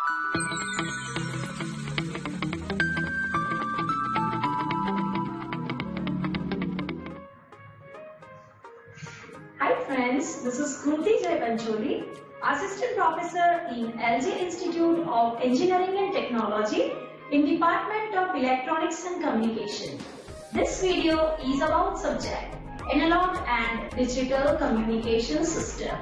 Hi friends, this is Kruti Jai Pancholi, Assistant Professor in LJ Institute of Engineering and Technology in Department of Electronics and Communication. This video is about subject Analog and Digital Communication System.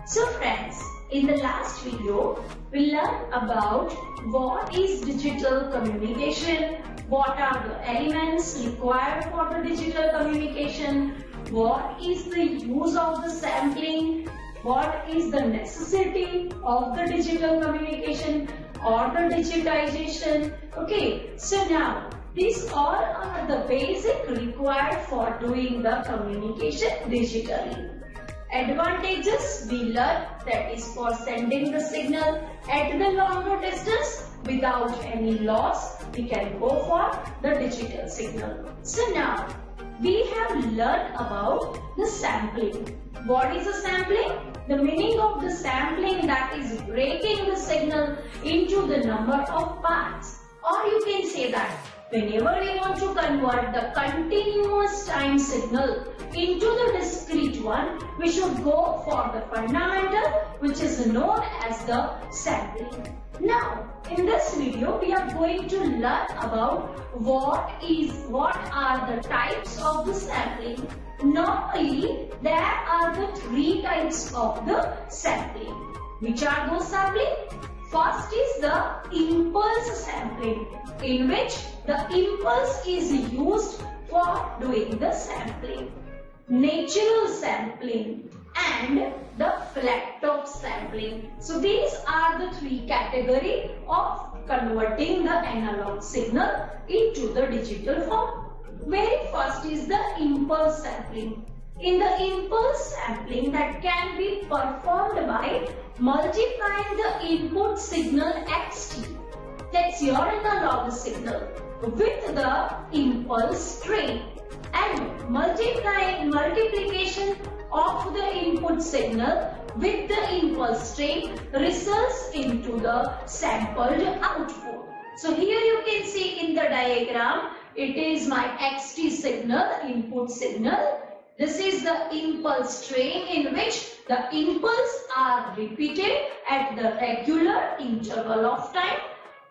So friends, in the last video, we learned about what is digital communication, what are the elements required for the digital communication, what is the use of the sampling, what is the necessity of the digital communication or the digitization. Okay, so now these all are the basic required for doing the communication digitally. Advantages we learned, that is for sending the signal at the longer distance without any loss, we can go for the digital signal. So now we have learned about the sampling. What is the sampling? The meaning of the sampling, that is breaking the signal into the number of parts. Or you can say that whenever we want to convert the continuous time signal into the discrete one, we should go for the fundamental, which is known as the sampling. Now, in this video, we are going to learn about what are the types of the sampling. Normally, there are the three types of the sampling. Which are those sampling? First is the impulse sampling, in which the impulse is used for doing the sampling. Natural sampling and the flat top sampling. So these are the three categories of converting the analog signal into the digital form. Very first is the impulse sampling. In the impulse sampling, that can be performed by multiplying the input signal xt, that's your analog signal, with the impulse strain, and multiplication of the input signal with the impulse strain results into the sampled output. So here you can see in the diagram, it is my xt signal, input signal. This is the impulse strain in which the impulse are repeated at the regular interval of time.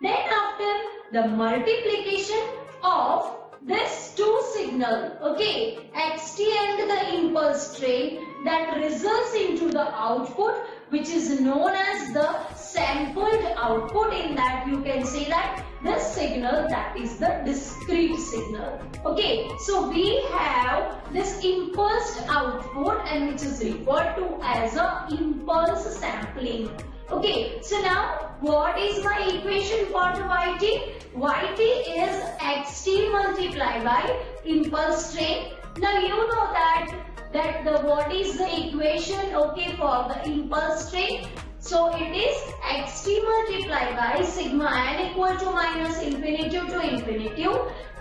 Then after the multiplication of this two signal, okay, xt and the impulse strain, that results into the output, which is known as the sampled output. In that you can say that this signal, that is the discrete signal. Okay, so we have this impulsed output, and which is referred to as a impulse sampling. Okay, so now what is my equation for the yt? Yt is xt multiplied by impulse strain. Now you know that what is the equation, okay, for the impulse strain? So it is xt multiplied by sigma n equal to minus infinity to infinity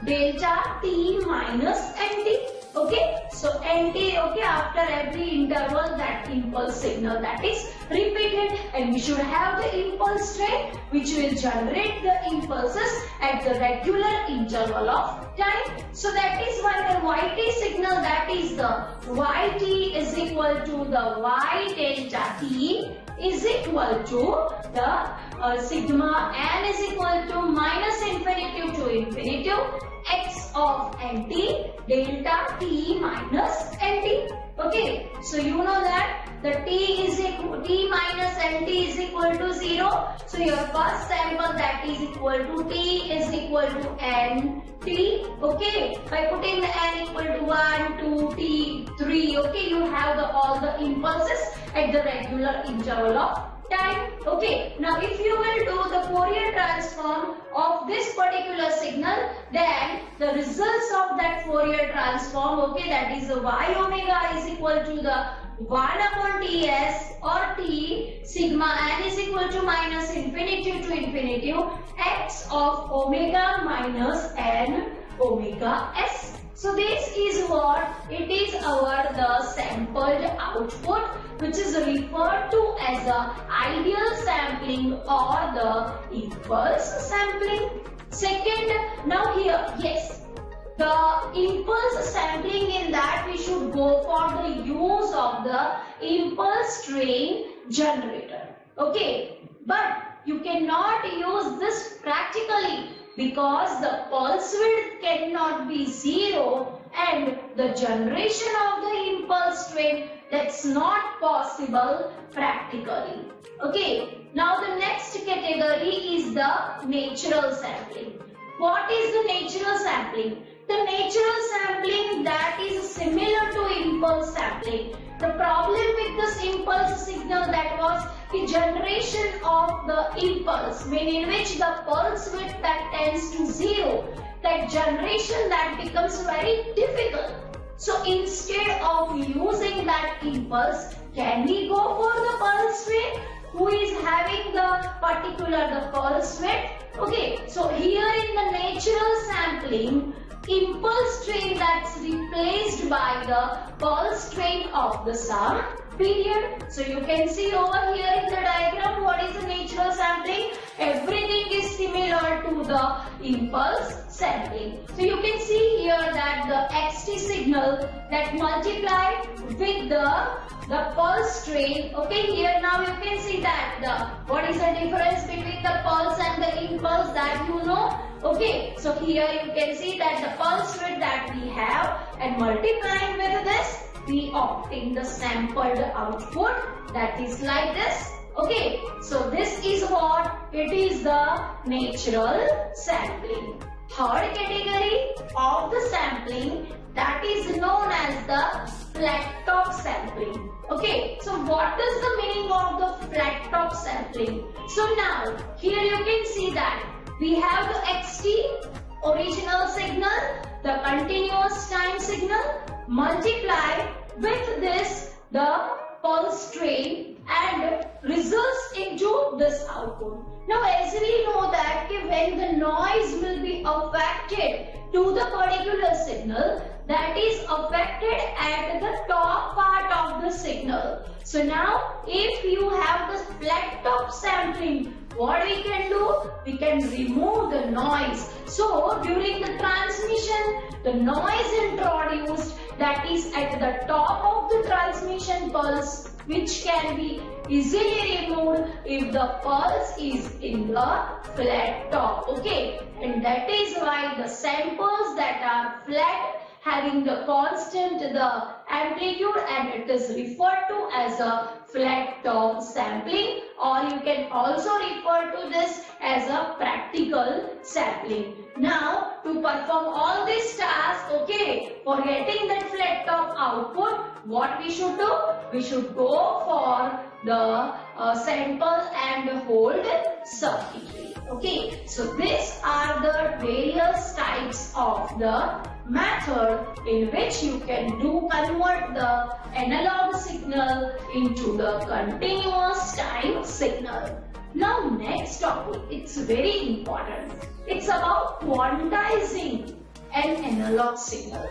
delta t minus nt. Okay, so nt, okay, after every interval that impulse signal that is repeated, and we should have the impulse strain which will generate the impulses at the regular interval of time. So that is why the yt signal, that is the yt is equal to the y delta t is equal to the sigma n is equal to minus infinity to infinity x of nt delta t minus nt. Okay, so you know that the t minus nt is equal to 0. So your first sample, that is equal to t is equal to nt. Okay, by putting the n equal to 1, 2, t, 3. Okay, you have all the impulses at the regular interval of time. Okay, now if you will do the Fourier transform of this particular signal, then the results of that Fourier transform, okay, that is the y omega is equal to the 1 upon ts or t sigma n is equal to minus infinity to infinity x of omega minus n omega s. So this is what it is the sampled output, which is referred to as the ideal sampling or the impulse sampling. Second, now here, yes, the impulse sampling, in that we should go for the use of the impulse train generator. Okay, but you cannot use this practically because the pulse width cannot be 0 and the generation of the impulse train, that's not possible practically. Okay, now the next category is the natural sampling. What is the natural sampling? The natural sampling that is similar to impulse sampling. The problem with this impulse signal, that was the generation of the impulse, in which the pulse width that tends to 0, that generation that becomes very difficult. So instead of using that impulse, can we go for the pulse width? Who is having the pulse width? Okay, so here in the natural sampling, impulse train that's replaced by the pulse train of the sum period. So you can see over here in the diagram what is the natural sampling. Everything is similar to the impulse sampling. So you can see here that the xt signal that multiplied with the pulse train. Okay, here now you can see that what is the difference between the pulse and the impulse, that you know. Okay, so here you can see that the pulse width that we have, and multiplying with this, we obtain the sampled output, that is like this. Okay, so this is what it is, the natural sampling. Third category of the sampling, that is known as the flat top sampling. Okay, so what is the meaning of the flat top sampling? So now here you can see that we have the xt original signal, the continuous time signal, multiply with this the pulse train, and results into this output. Now as we know that when the noise will be affected to the particular signal, that is affected at the top part of the signal. So now if you have the flat top sampling, what we can do? We can remove the noise. So during the transmission, the noise introduced, that is at the top of the transmission pulse, which can be easily removed if the pulse is in the flat top. Okay, and that is why the samples that are flat, having the constant the amplitude, and it is referred to as a flat top sampling, or you can also refer to this as a practical sampling. Now to perform all these tasks, okay, for getting that flat top output, what we should do? We should go for the sample and hold circuitry. Okay, so these are the various types of the method in which you can convert the analog signal into the continuous time signal. Now next topic, it's very important. It's about quantizing an analog signal.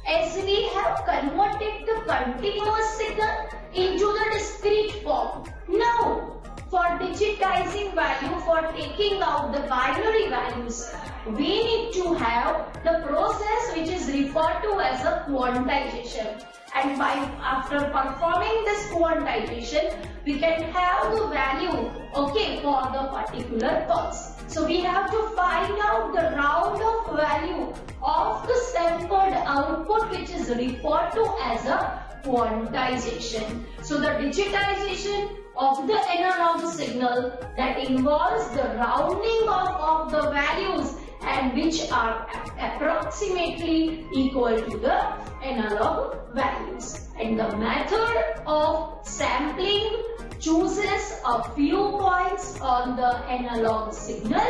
As we have converted the continuous signal into the discrete form, now for digitizing value, for taking out the binary values, we need to have the process which is referred to as a quantization. And after performing this quantization, we can have the value, okay, for the particular pulse. So we have to find out the round off value of the sampled output, which is referred to as a quantization. So the digitization of the analog signal that involves the rounding off of the values, and which are approximately equal to the analog values. And the method of sampling chooses a few points on the analog signal,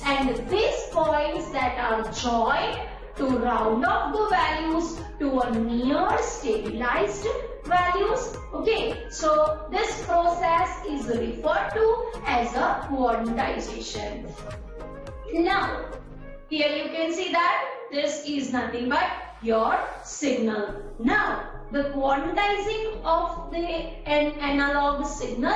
and these points that are joined to round off the values to a near stabilized values. Okay, so this process is referred to as a quantization. Now here you can see that this is nothing but your signal. Now, the quantizing of an analog signal,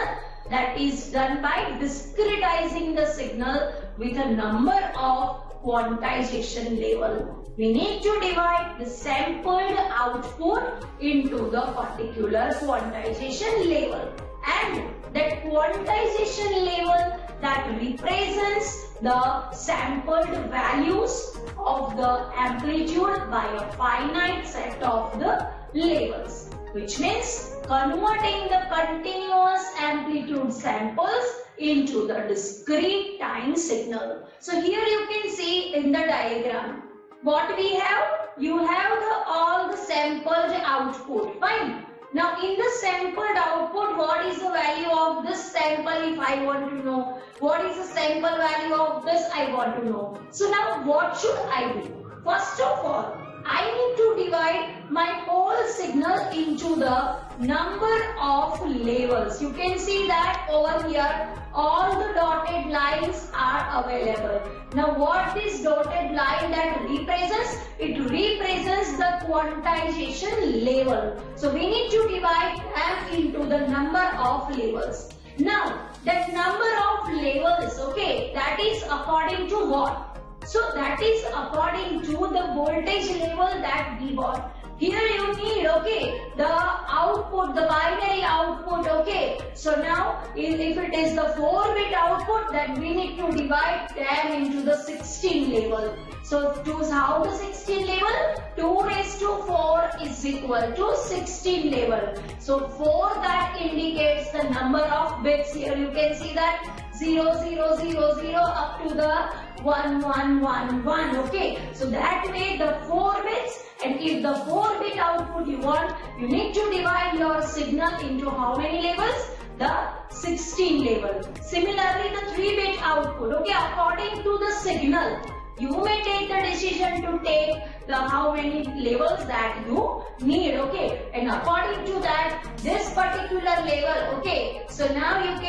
that is done by discretizing the signal with a number of quantization level. We need to divide the sampled output into the particular quantization level, and that quantization level that represents the sampled values of the amplitude by a finite set of the levels, which means converting the continuous amplitude samples into the discrete time signal. So here you can see in the diagram what we have. You have all the sampled output, fine. Now in the sampled output, what is the value of this sample if I want to know? What is the sample value of this I want to know? So now what should I do? First of all, I need to divide my whole signal into the number of levels. You can see that over here all the dotted lines are available. Now what this dotted line that represents? It represents the quantization level. So we need to divide them into the number of levels. Now that number of levels, okay, that is according to what? So that is according to the voltage level that we got. Here you need, okay, the output, the binary output, okay. So now if it is the 4-bit output, then we need to divide them into the 16 level. So to how the 16 level? 2 raised to 4 is equal to 16 level. So 4 that indicates the number of bits. Here you can see that 0, 0, 0, 0 up to the 1, 1, 1, 1. Okay. So that way the 4 bits, and if the 4-bit output you want, you need to divide your signal into how many levels? The 16 level. Similarly, the 3-bit output, okay, according to the signal, you may take the decision to take the how many levels that you need, okay, and according to that, this particular level, okay, so now you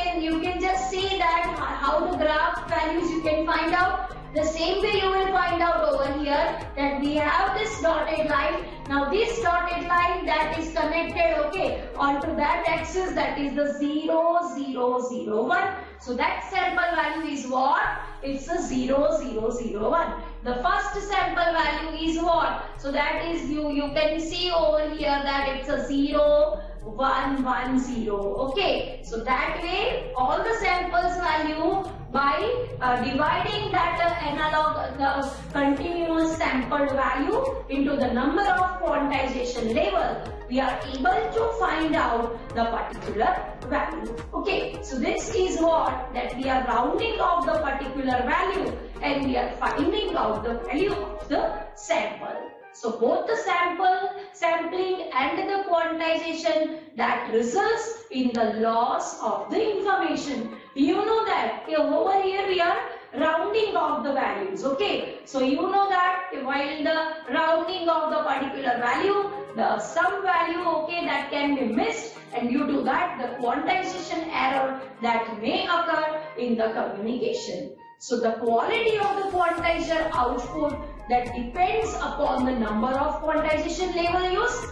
can just see that how the graph values you can find out. The same way you will find out over here that we have this dotted line. Now this dotted line that is connected, okay, onto that axis, that is the 0, 0, 0, 1. So that sample value is what? It's a 0, 0, 0, 1. The first sample value is what? So that is you can see over here that it's a 0, 1, 1, 0. Okay. So that way all the samples value by dividing that analog, the continuous sampled value into the number of quantization level, we are able to find out the particular value. Okay, so this is what that we are rounding off the particular value and we are finding out the value of the sample. So both the sampling and the quantization that results in the loss of the information. You know that over here we are rounding off the values, okay. So you know that while the rounding of the particular value, the some value, okay, that can be missed, and due to that the quantization error that may occur in the communication. So the quality of the quantizer output that depends upon the number of quantization level used.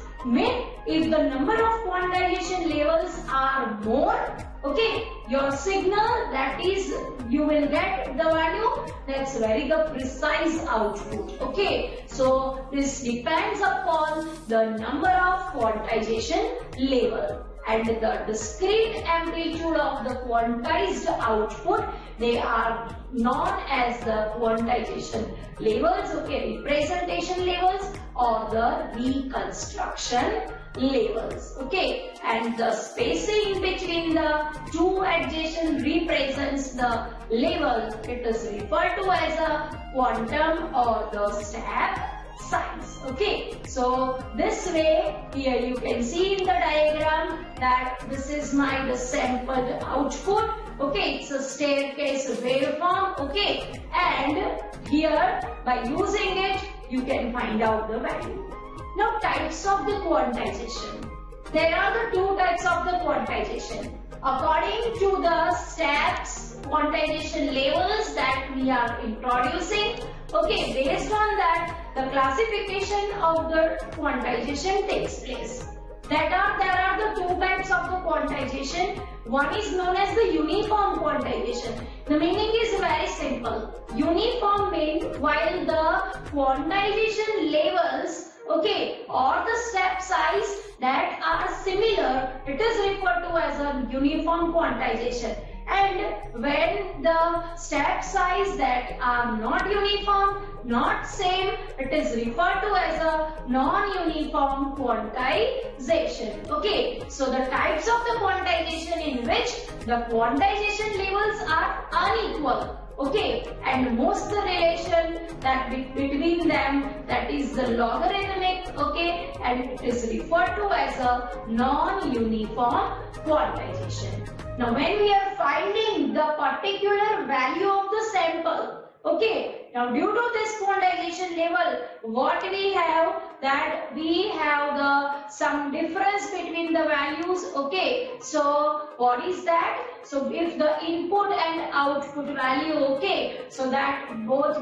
If the number of quantization levels are more, okay, your signal, that is, you will get the value that's very the precise output. Okay, so this depends upon the number of quantization level. And the discrete amplitude of the quantized output, they are known as the quantization levels, okay, representation levels or the reconstruction levels, okay. And the spacing between the two adjacent represents the level. It is referred to as a quantum or the step size. Okay, so this way here you can see in the diagram that this is the sampled output. Okay, it's a staircase waveform. Okay, and here by using it you can find out the value. Now types of the quantization. There are the two types of the quantization. According to the steps quantization levels that we are introducing, Okay, based on that, the classification of the quantization takes place. There are the two types of the quantization. One is known as the uniform quantization. The meaning is very simple. Uniform means while the quantization levels, okay, or the step size that are similar, it is referred to as a uniform quantization. And when the step size that are not uniform, not same, it is referred to as a non-uniform quantization. Okay, so the types of the quantization in which the quantization levels are unequal. Okay, and most the relation that between them, that is the logarithmic, okay, and it is referred to as a non-uniform quantization. Now when we are finding the particular value of the sample, okay, now due to this quantization level, what we have, that we have the some difference between the values, okay. So what is that? So if the input and output value, okay, so that both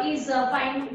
is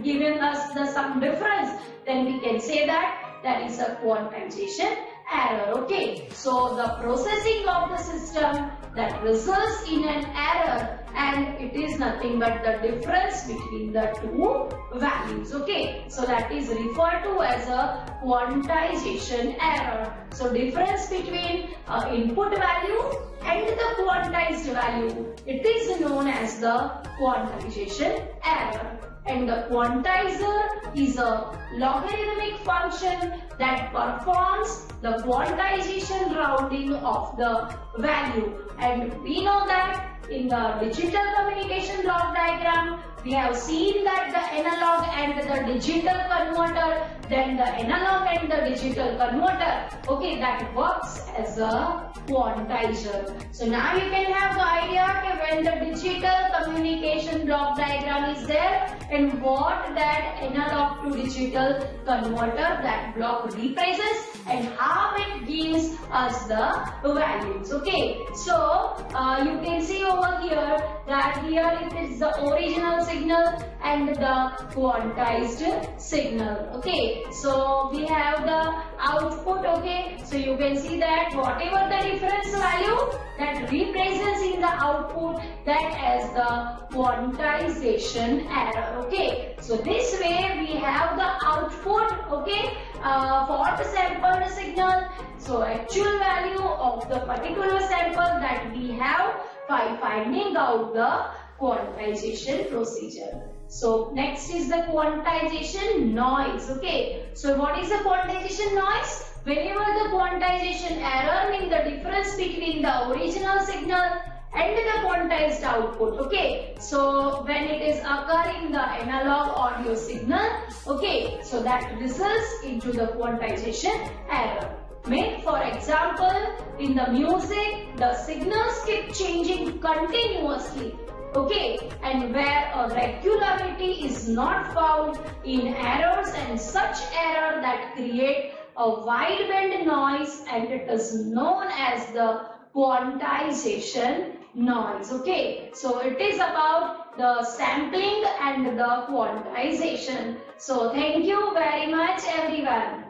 giving us the some difference, then we can say that that is a quantization error. Okay, so the processing of the system that results in an error, and it is nothing but the difference between the two values. Okay, so that is referred to as a quantization error. So difference between input value and the quantized value, it is known as the quantization error. And the quantizer is a logarithmic function that performs the quantization rounding of the value. And we know that in the digital communication block diagram, we have seen that the analog and the digital converter, then the analog and the digital converter, okay, that works as a quantizer. So now you can have the idea that when the digital communication block diagram is there, and what that analog to digital converter, that block represents, and how it gives us the values. Okay, so you can see over here that here it is the original signal and the quantized signal. Okay, so we have the output. Okay, so you can see that whatever the difference value that represents in the output, that as the quantization error. Okay, so this way we have the output, okay, for the sampled signal. So actual value of the particular sample that we have by finding out the quantization procedure. So next is the quantization noise. Okay, so what is the quantization noise? Whenever the quantization error means the difference between the original signal and the quantized output. Okay, so when it is occurring the analog audio signal, okay, so that results into the quantization error. Make for example, in the music, the signals keep changing continuously. Okay, and where a regularity is not found in errors, and such error that create a wideband noise, and it is known as the quantization noise. Okay, so it is about the sampling and the quantization. So thank you very much everyone.